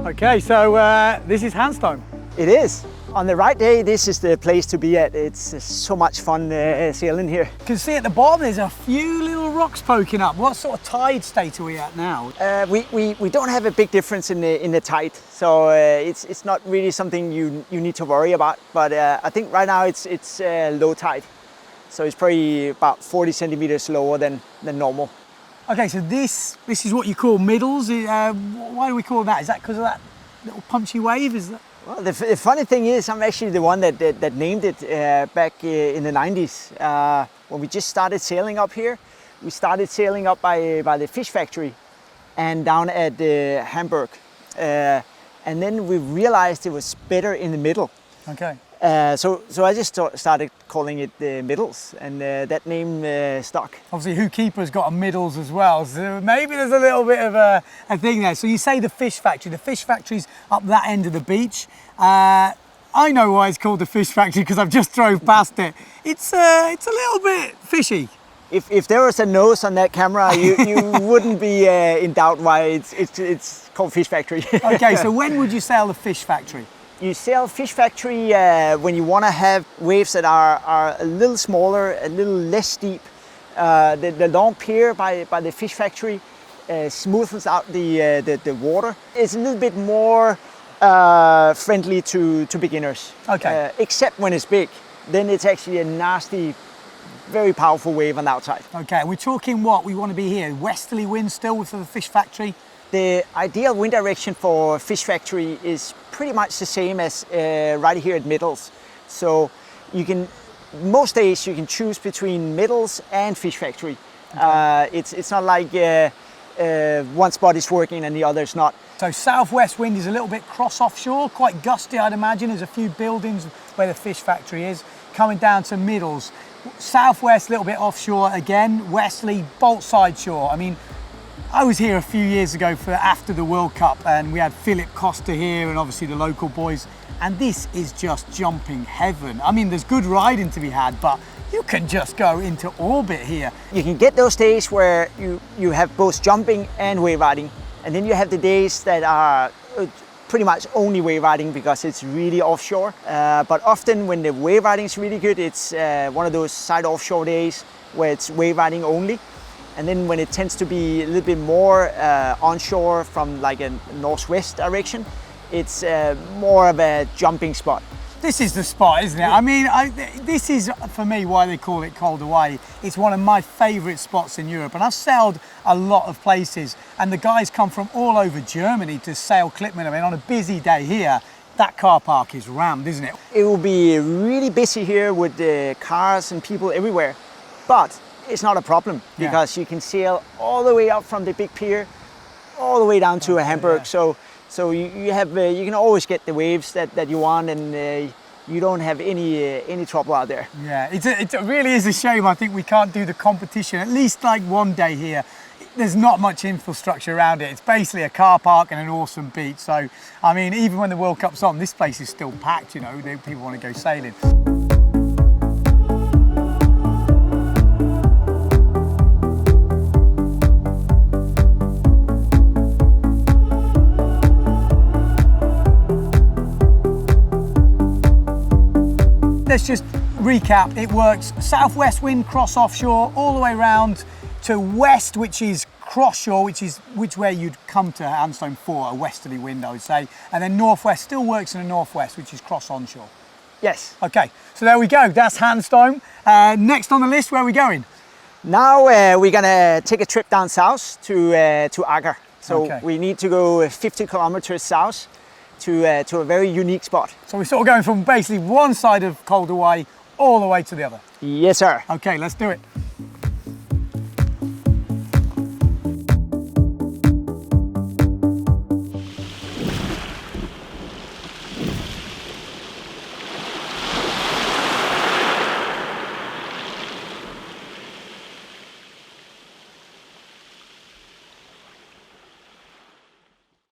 Okay, so this is Hanstholm. It is. On the right day, this is the place to be at. It's so much fun sailing here. You can see at the bottom there's a few little rocks poking up. What sort of tide state are we at now? We don't have a big difference in the tide, so it's not really something you need to worry about. But I think right now it's low tide, so it's probably about 40 centimeters lower than normal. Okay, so this is what you call middles. Why do we call that? Is that because of that little punchy wave? Is that? Well, the funny thing is, I'm actually the one that named it back in the 90s. When we just started sailing up here, we started sailing up by the Fishfactory and down at Hamburg. And then we realized it was better in the middle. Okay. So I just started calling it the middles, and that name stuck. Obviously, Who Keeper's got a middles as well, so maybe there's a little bit of a thing there. So you say the Fish Factory. The Fish Factory's up that end of the beach. I know why it's called the Fish Factory because I've just drove past it. It's a little bit fishy. If there was a nose on that camera, you wouldn't be in doubt why it's called Fish Factory. Okay, so when would you sail the Fish Factory? You sail Fish Factory when you want to have waves that are a little smaller, a little less steep. The long pier by the Fish Factory smoothens out the water. It's a little bit more friendly to beginners. Okay. Except when it's big, then it's actually a nasty, very powerful wave on the outside. Okay, we're talking what? We want to be here, westerly wind still for the Fish Factory? The ideal wind direction for Fish Factory is pretty much the same as right here at middles. So you can, most days you can choose between middles and Fish Factory. Okay. It's not like one spot is working and the other is not. So southwest wind is a little bit cross offshore, quite gusty I'd imagine. There's a few buildings where the Fish Factory is, coming down to middles. Southwest, a little bit offshore again, westerly, bolt side shore. I mean, I was here a few years ago for after the World Cup, and we had Philip Costa here and obviously the local boys, and this is just jumping heaven. I mean, there's good riding to be had, but you can just go into orbit here. You can get those days where you have both jumping and wave riding, and then you have the days that are pretty much only wave riding because it's really offshore. But often when the wave riding is really good, it's one of those side offshore days where it's wave riding only. And then when it tends to be a little bit more onshore from like a northwest direction, it's more of a jumping spot. This is the spot, isn't it? I mean, this is, for me, why they call it Calderway. It's one of my favourite spots in Europe, and I've sailed a lot of places, and the guys come from all over Germany to sail Clipman. I mean, on a busy day here, that car park is rammed, isn't it? It will be really busy here with cars and people everywhere, but it's not a problem because you can sail all the way up from the big pier, all the way down to Hamburg. Yeah. So you can always get the waves that you want, and you don't have any trouble out there. Yeah, it really is a shame. I think we can't do the competition at least like one day here. There's not much infrastructure around it. It's basically a car park and an awesome beach. So I mean, even when the World Cup's on, this place is still packed. You know, people want to go sailing. Let's just recap. It works southwest wind, cross offshore, all the way around to west, which is cross shore, which way you'd come to Hanstholm for a westerly wind, I would say. And then northwest still works in the northwest, which is cross onshore. Yes. Okay, so there we go. That's Hanstholm. Next on the list, where are we going? Now we're gonna take a trip down south to Ager. So we need to go 50 kilometers south to a very unique spot. So we're sort of going from basically one side of Calderway all the way to the other? Yes, sir. Okay, let's do it.